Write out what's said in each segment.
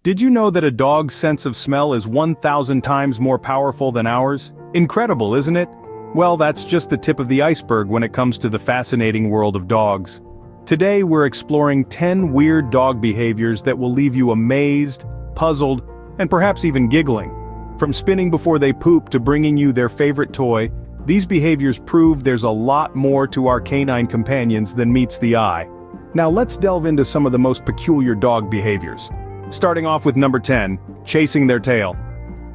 Did you know that a dog's sense of smell is 1,000 times more powerful than ours? Incredible, isn't it? Well, that's just the tip of the iceberg when it comes to the fascinating world of dogs. Today we're exploring 10 weird dog behaviors that will leave you amazed, puzzled, and perhaps even giggling. From spinning before they poop to bringing you their favorite toy, these behaviors prove there's a lot more to our canine companions than meets the eye. Now let's delve into some of the most peculiar dog behaviors. Starting off with number 10, chasing their tail.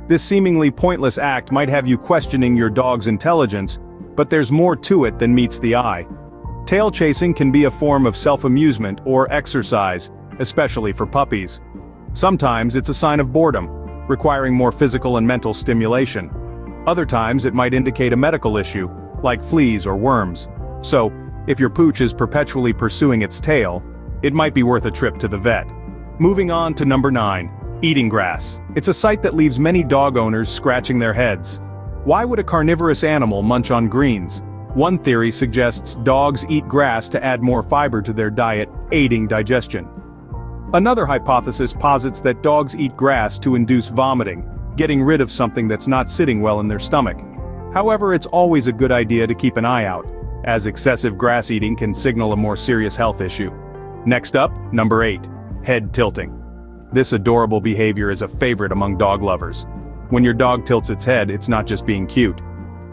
This seemingly pointless act might have you questioning your dog's intelligence, but there's more to it than meets the eye. Tail chasing can be a form of self-amusement or exercise, especially for puppies. Sometimes it's a sign of boredom, requiring more physical and mental stimulation. Other times it might indicate a medical issue, like fleas or worms. So, if your pooch is perpetually pursuing its tail, it might be worth a trip to the vet. Moving on to number 9, eating grass. It's a sight that leaves many dog owners scratching their heads. Why would a carnivorous animal munch on greens? One theory suggests dogs eat grass to add more fiber to their diet, aiding digestion. Another hypothesis posits that dogs eat grass to induce vomiting, getting rid of something that's not sitting well in their stomach. However, it's always a good idea to keep an eye out, as excessive grass eating can signal a more serious health issue. Next up, number 8. Head tilting. This adorable behavior is a favorite among dog lovers. When your dog tilts its head, it's not just being cute.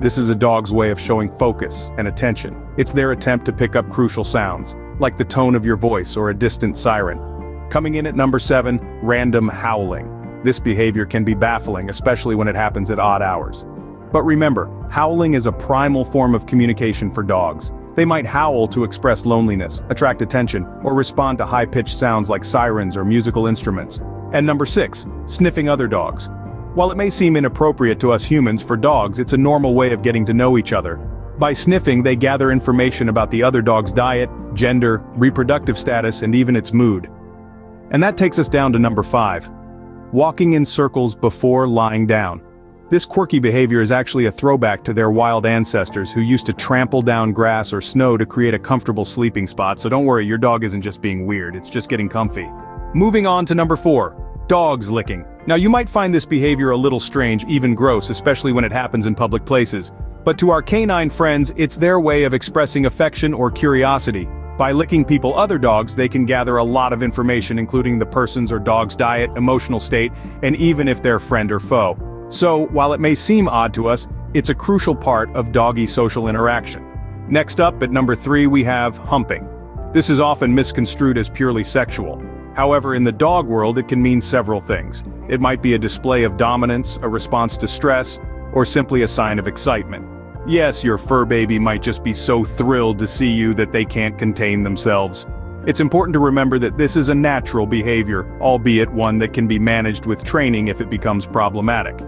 This is a dog's way of showing focus and attention. It's their attempt to pick up crucial sounds, like the tone of your voice or a distant siren. Coming in at number 7, random howling. This behavior can be baffling, especially when it happens at odd hours. But remember, howling is a primal form of communication for dogs. They might howl to express loneliness, attract attention, or respond to high-pitched sounds like sirens or musical instruments. And number 6, sniffing other dogs. While it may seem inappropriate to us humans, for dogs it's a normal way of getting to know each other. By sniffing, they gather information about the other dog's diet, gender, reproductive status, and even its mood. And that takes us down to number 5. Walking in circles before lying down. This quirky behavior is actually a throwback to their wild ancestors who used to trample down grass or snow to create a comfortable sleeping spot, so don't worry, your dog isn't just being weird, it's just getting comfy. Moving on to number 4, dogs licking. Now you might find this behavior a little strange, even gross, especially when it happens in public places. But to our canine friends, it's their way of expressing affection or curiosity. By licking other dogs, they can gather a lot of information, including the person's or dog's diet, emotional state, and even if they're friend or foe. So, while it may seem odd to us, it's a crucial part of doggy social interaction. Next up, at number 3, we have humping. This is often misconstrued as purely sexual. However, in the dog world, it can mean several things. It might be a display of dominance, a response to stress, or simply a sign of excitement. Yes, your fur baby might just be so thrilled to see you that they can't contain themselves. It's important to remember that this is a natural behavior, albeit one that can be managed with training if it becomes problematic.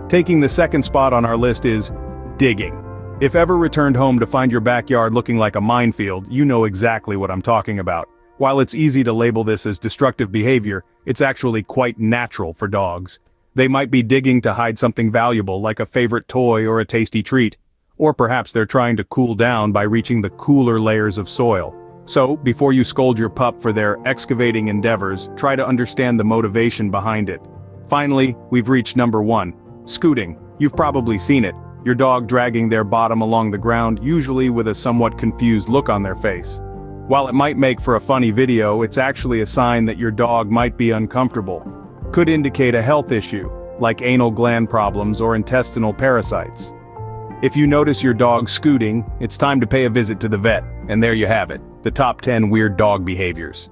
Taking the second spot on our list is digging. If ever returned home to find your backyard looking like a minefield, you know exactly what I'm talking about. While it's easy to label this as destructive behavior, it's actually quite natural for dogs. They might be digging to hide something valuable like a favorite toy or a tasty treat. Or perhaps they're trying to cool down by reaching the cooler layers of soil. So, before you scold your pup for their excavating endeavors, try to understand the motivation behind it. Finally, we've reached number 1. Scooting. You've probably seen it. Your dog dragging their bottom along the ground, usually with a somewhat confused look on their face. While it might make for a funny video, it's actually a sign that your dog might be uncomfortable. Could indicate a health issue, like anal gland problems or intestinal parasites. If you notice your dog scooting, it's time to pay a visit to the vet, and there you have it, the top 10 weird dog behaviors.